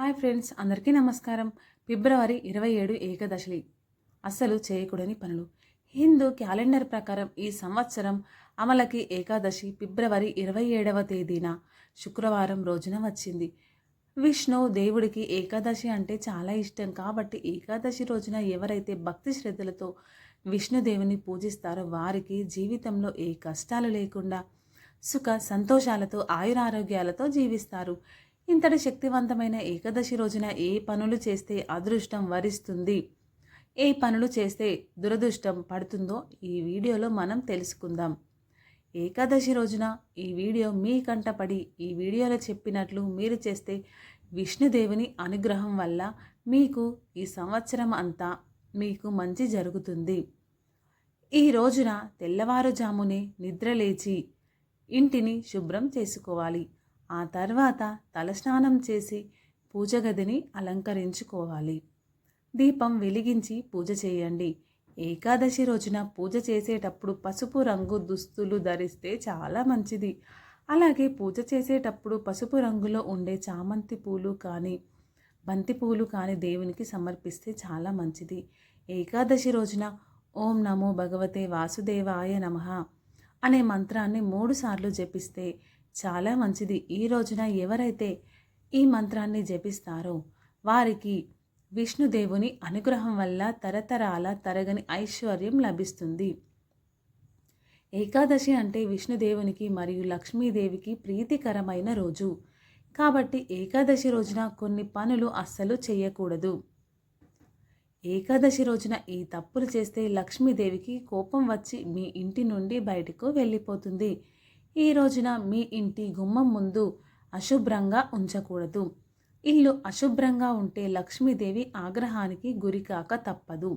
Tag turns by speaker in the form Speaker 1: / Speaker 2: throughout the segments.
Speaker 1: Hi friends, అందరికీ నమస్కారం. ఫిబ్రవరి 27 ఏకాదశి. అస్సలు చేయకూడని పనులు. హిందూ క్యాలెండర్ ప్రకారం ఈ సంవత్సరం అమలకి ఏకాదశి ఫిబ్రవరి 27వ తేదీన శుక్రవారం రోజున వచ్చింది. విష్ణు దేవుడికి ఏకాదశి అంటే చాలా ఇష్టం కాబట్టి ఏకాదశి రోజున ఎవరైతే భక్తి శ్రద్ధలతో విష్ణుదేవుని పూజిస్తారో వారికి జీవితంలో ఏ కష్టాలు లేకుండా సుఖ సంతోషాలతో ఆయురారోగ్యాలతో జీవిస్తారు. ఇంతటి శక్తివంతమైన ఏకాదశి రోజున ఏ పనులు చేస్తే అదృష్టం వరిస్తుంది, ఏ పనులు చేస్తే దురదృష్టం పడుతుందో ఈ వీడియోలో మనం తెలుసుకుందాం. ఏకాదశి రోజున ఈ వీడియో మీ కంటపడి ఈ వీడియోలో చెప్పినట్లు మీరు చేస్తే విష్ణుదేవుని అనుగ్రహం వల్ల మీకు ఈ సంవత్సరం అంతా మీకు మంచి జరుగుతుంది. ఈ రోజున తెల్లవారుజామునే నిద్రలేచి ఇంటిని శుభ్రం చేసుకోవాలి. ఆ తర్వాత తలస్నానం చేసి పూజ గదిని అలంకరించుకోవాలి. దీపం వెలిగించి పూజ చేయండి. ఏకాదశి రోజున పూజ చేసేటప్పుడు పసుపు రంగు దుస్తులు ధరిస్తే చాలా మంచిది. అలాగే పూజ చేసేటప్పుడు పసుపు రంగులో ఉండే చామంతి పూలు కానీ బంతి పూలు కానీ దేవునికి సమర్పిస్తే చాలా మంచిది. ఏకాదశి రోజున ఓం నమో భగవతే వాసుదేవాయ నమః అనే మంత్రాన్ని 3 సార్లు జపిస్తే చాలా మంచిది. ఈ రోజున ఎవరైతే ఈ మంత్రాన్ని జపిస్తారో వారికి విష్ణుదేవుని అనుగ్రహం వల్ల తరతరాల తరగని ఐశ్వర్యం లభిస్తుంది. ఏకాదశి అంటే విష్ణుదేవునికి మరియు లక్ష్మీదేవికి ప్రీతికరమైన రోజు కాబట్టి ఏకాదశి రోజున కొన్ని పనులు అస్సలు చేయకూడదు. ఏకాదశి రోజున ఈ తప్పులు చేస్తే లక్ష్మీదేవికి కోపం వచ్చి మీ ఇంటి నుండి బయటకు వెళ్ళిపోతుంది. ఈ రోజున మీ ఇంటి గుమ్మం ముందు అశుభ్రంగా ఉంచకూడదు. ఇల్లు అశుభ్రంగా ఉంటే లక్ష్మీదేవి ఆగ్రహానికి గురికాక తప్పదు.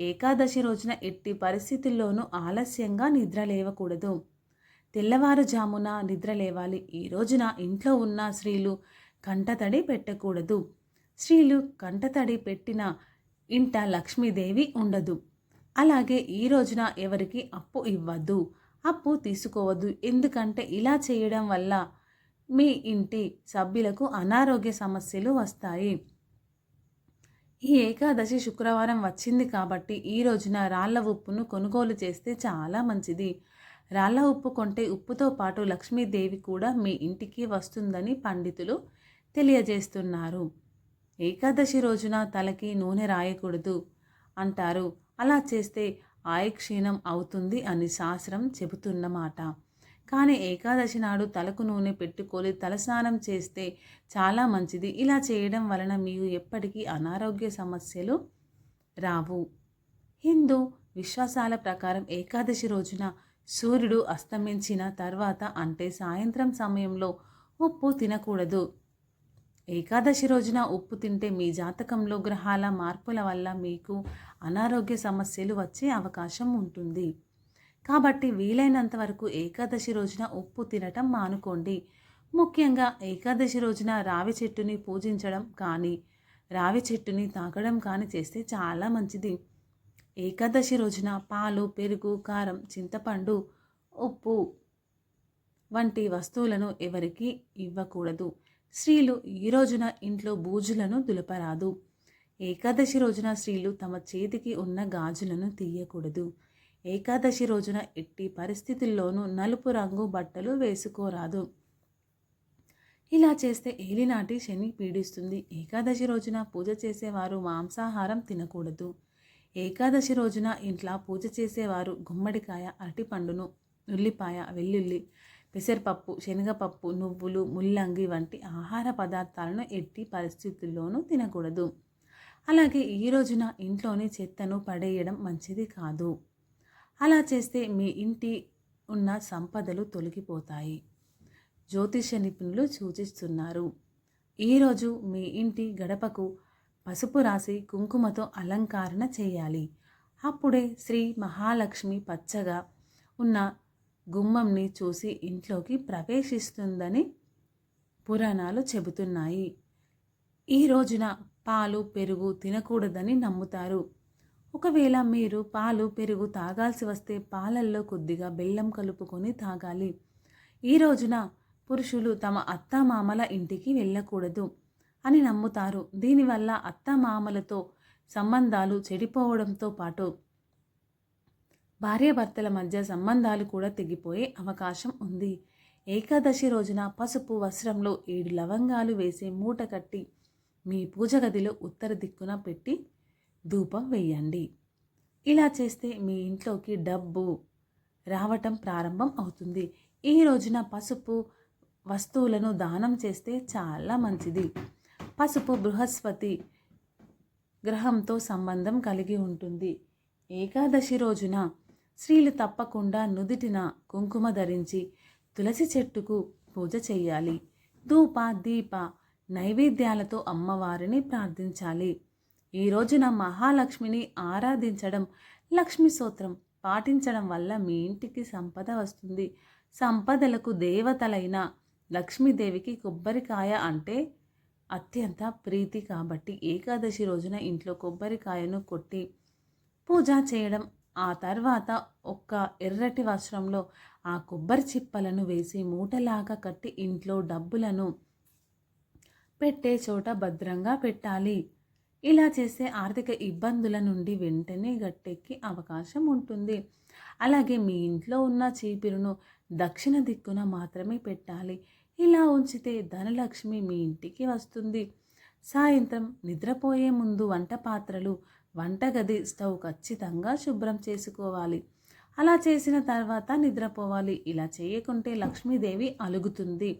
Speaker 1: ఏకాదశి రోజున ఎట్టి పరిస్థితుల్లోనూ ఆలస్యంగా నిద్రలేవకూడదు. తెల్లవారుజామున నిద్రలేవాలి. ఈ రోజున ఇంట్లో ఉన్న స్త్రీలు కంటతడి పెట్టకూడదు. స్త్రీలు కంటతడి పెట్టిన ఇంట లక్ష్మీదేవి ఉండదు. అలాగే ఈ రోజున ఎవరికి అప్పు ఇవ్వద్దు, అప్పు తీసుకోవద్దు. ఎందుకంటే ఇలా చేయడం వల్ల మీ ఇంటి సభ్యులకు అనారోగ్య సమస్యలు వస్తాయి. ఈ ఏకాదశి శుక్రవారం వచ్చింది కాబట్టి ఈ రోజున రాళ్ల ఉప్పును కొనుగోలు చేస్తే చాలా మంచిది. రాళ్ల ఉప్పు కొంటే ఉప్పుతో పాటు లక్ష్మీదేవి కూడా మీ ఇంటికి వస్తుందని పండితులు తెలియజేస్తున్నారు. ఏకాదశి రోజున తలకి నూనె రాయకూడదు అంటారు. అలా చేస్తే ఆయుక్షీణం అవుతుంది అని శాస్త్రం చెబుతున్నమాట. కానీ ఏకాదశి నాడు తలకు నూనె పెట్టుకొని తలస్నానం చేస్తే చాలా మంచిది. ఇలా చేయడం వలన మీకు ఎప్పటికీ అనారోగ్య సమస్యలు రావు. హిందూ విశ్వాసాల ప్రకారం ఏకాదశి రోజున సూర్యుడు అస్తమించిన తర్వాత అంటే సాయంత్రం సమయంలో ఉప్పు తినకూడదు. ఏకాదశి రోజున ఉప్పు తింటే మీ జాతకంలో గ్రహాల మార్పుల వల్ల మీకు అనారోగ్య సమస్యలు వచ్చే అవకాశం ఉంటుంది. కాబట్టి వీలైనంత వరకు ఏకాదశి రోజున ఉప్పు తినటం మానుకోండి. ముఖ్యంగా ఏకాదశి రోజున రావి చెట్టుని పూజించడం కానీ రావి చెట్టుని తాకడం కానీ చేస్తే చాలా మంచిది. ఏకాదశి రోజున పాలు, పెరుగు, కారం, చింతపండు, ఉప్పు వంటి వస్తువులను ఎవరికి ఇవ్వకూడదు. స్త్రీలు ఈ రోజున ఇంట్లో బూజులను దులపరాదు. ఏకాదశి రోజున స్త్రీలు తమ చేతికి ఉన్న గాజులను తీయకూడదు. ఏకాదశి రోజున ఎట్టి పరిస్థితుల్లోనూ నలుపు రంగు బట్టలు వేసుకోరాదు. ఇలా చేస్తే ఏలినాటి శని పీడిస్తుంది. ఏకాదశి రోజున పూజ చేసేవారు మాంసాహారం తినకూడదు. ఏకాదశి రోజున ఇంట్లో పూజ చేసేవారు గుమ్మడికాయ, అరటిపండును, ఉల్లిపాయ, వెల్లుల్లి, పెసరపప్పు, శనగపప్పు, నువ్వులు, ముల్లంగి వంటి ఆహార పదార్థాలను ఎట్టి పరిస్థితుల్లోనూ తినకూడదు. అలాగే ఈ రోజున ఇంట్లోని చెత్తను పడేయడం మంచిది కాదు. అలా చేస్తే మీ ఇంటి ఉన్న సంపదలు తొలగిపోతాయి. జ్యోతిష నిపుణులు సూచిస్తున్నారు. ఈరోజు మీ ఇంటి గడపకు పసుపు రాసి కుంకుమతో అలంకరణ చేయాలి. అప్పుడే శ్రీ మహాలక్ష్మి పచ్చగా ఉన్న గుమ్మంని చూసి ఇంట్లోకి ప్రవేశిస్తుందని పురాణాలు చెబుతున్నాయి. ఈ రోజున పాలు, పెరుగు తినకూడదని నమ్ముతారు. ఒకవేళ మీరు పాలు, పెరుగు తాగాల్సి వస్తే పాలల్లో కొద్దిగా బెల్లం కలుపుకొని తాగాలి. ఈ రోజున పురుషులు తమ అత్తామామల ఇంటికి వెళ్ళకూడదు. అని నమ్ముతారు. దీనివల్ల అత్తమామలతో సంబంధాలు చెడిపోవడంతో పాటు భార్యాభర్తల మధ్య సంబంధాలు కూడా తెగిపోయే అవకాశం ఉంది. ఏకాదశి రోజున పసుపు వస్త్రంలో 7 లవంగాలు వేసి మూట కట్టి మీ పూజ గదిలో ఉత్తర దిక్కున పెట్టి ధూపం వేయండి. ఇలా చేస్తే మీ ఇంట్లోకి డబ్బు రావటం ప్రారంభం అవుతుంది. ఈ రోజున పసుపు వస్తువులను దానం చేస్తే చాలా మంచిది. పసుపు బృహస్పతి గ్రహంతో సంబంధం కలిగి ఉంటుంది. ఏకాదశి రోజున స్త్రీలు తప్పకుండా నుదిటిన కుంకుమ ధరించి తులసి చెట్టుకు పూజ చేయాలి. ధూప దీప నైవేద్యాలతో అమ్మవారిని ప్రార్థించాలి. ఈ రోజున మహాలక్ష్మిని ఆరాధించడం, లక్ష్మీ స్తోత్రం పాటించడం వల్ల మీ ఇంటికి సంపద వస్తుంది. సంపదలకు దేవతలైన లక్ష్మీదేవికి కొబ్బరికాయ అంటే అత్యంత ప్రీతి కాబట్టి ఏకాదశి రోజున ఇంట్లో కొబ్బరికాయను కొట్టి పూజ చేయడం, ఆ తర్వాత ఒక్క ఎర్రటి వస్త్రంలో ఆ కొబ్బరి చిప్పలను వేసి మూటలాగా కట్టి ఇంట్లో డబ్బులను పెట్టే చోట భద్రంగా పెట్టాలి. ఇలా చేస్తే ఆర్థిక ఇబ్బందుల నుండి వెంటనే గట్టెక్కి అవకాశం ఉంటుంది. అలాగే మీ ఇంట్లో ఉన్న చీపిరును దక్షిణ దిక్కున మాత్రమే పెట్టాలి. ఇలా ఉంచితే ధనలక్ష్మి మీ ఇంటికి వస్తుంది. సాయంత్రం నిద్రపోయే ముందు వంట పాత్రలు, వంటగది స్టవ్ ఖచ్చితంగా శుభ్రం చేసుకోవాలి. అలా చేసిన తర్వాత నిద్రపోవాలి. ఇలా చేయకుంటే లక్ష్మీదేవి అలుగుతుంది.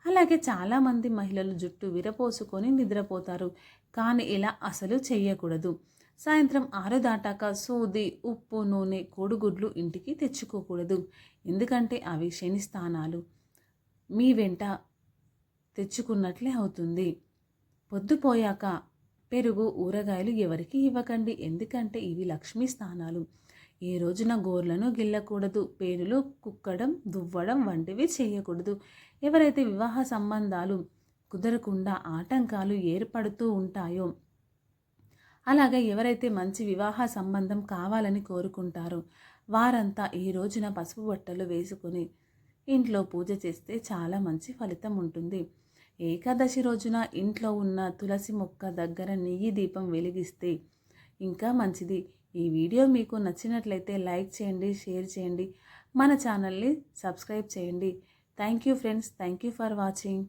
Speaker 1: అలాగే చాలామంది మహిళలు జుట్టు విరపోసుకొని నిద్రపోతారు. కానీ ఇలా అసలు చేయకూడదు. సాయంత్రం 6 దాటాక సూది, ఉప్పు, నూనె, కోడిగుడ్లు ఇంటికి తెచ్చుకోకూడదు. ఎందుకంటే అవి శని స్థానాలు. మీ వెంట తెచ్చుకున్నట్లే అవుతుంది. పొద్దుపోయాక పెరుగు, ఊరగాయలు ఎవరికి ఇవ్వకండి. ఎందుకంటే ఇవి లక్ష్మీ స్థానాలు. ఈ రోజున గోర్లను గిల్లకూడదు. పేరులు కుక్కడం, దువ్వడం వంటివి చేయకూడదు. ఎవరైతే వివాహ సంబంధాలు కుదరకుండా ఆటంకాలు ఏర్పడుతూ ఉంటాయో, అలాగే ఎవరైతే మంచి వివాహ సంబంధం కావాలని కోరుకుంటారో వారంతా ఈ రోజున పసుపు బట్టలు వేసుకొని ఇంట్లో పూజ చేస్తే చాలా మంచి ఫలితం ఉంటుంది. ఏకాదశి రోజున ఇంట్లో ఉన్న తులసి మొక్క దగ్గర నెయ్యి దీపం వెలిగిస్తే ఇంకా మంచిది. ఈ వీడియో మీకు నచ్చినట్లయితే లైక్ చేయండి, షేర్ చేయండి, మన ఛానల్ని సబ్స్క్రైబ్ చేయండి. Thank you friends. Thank you for watching.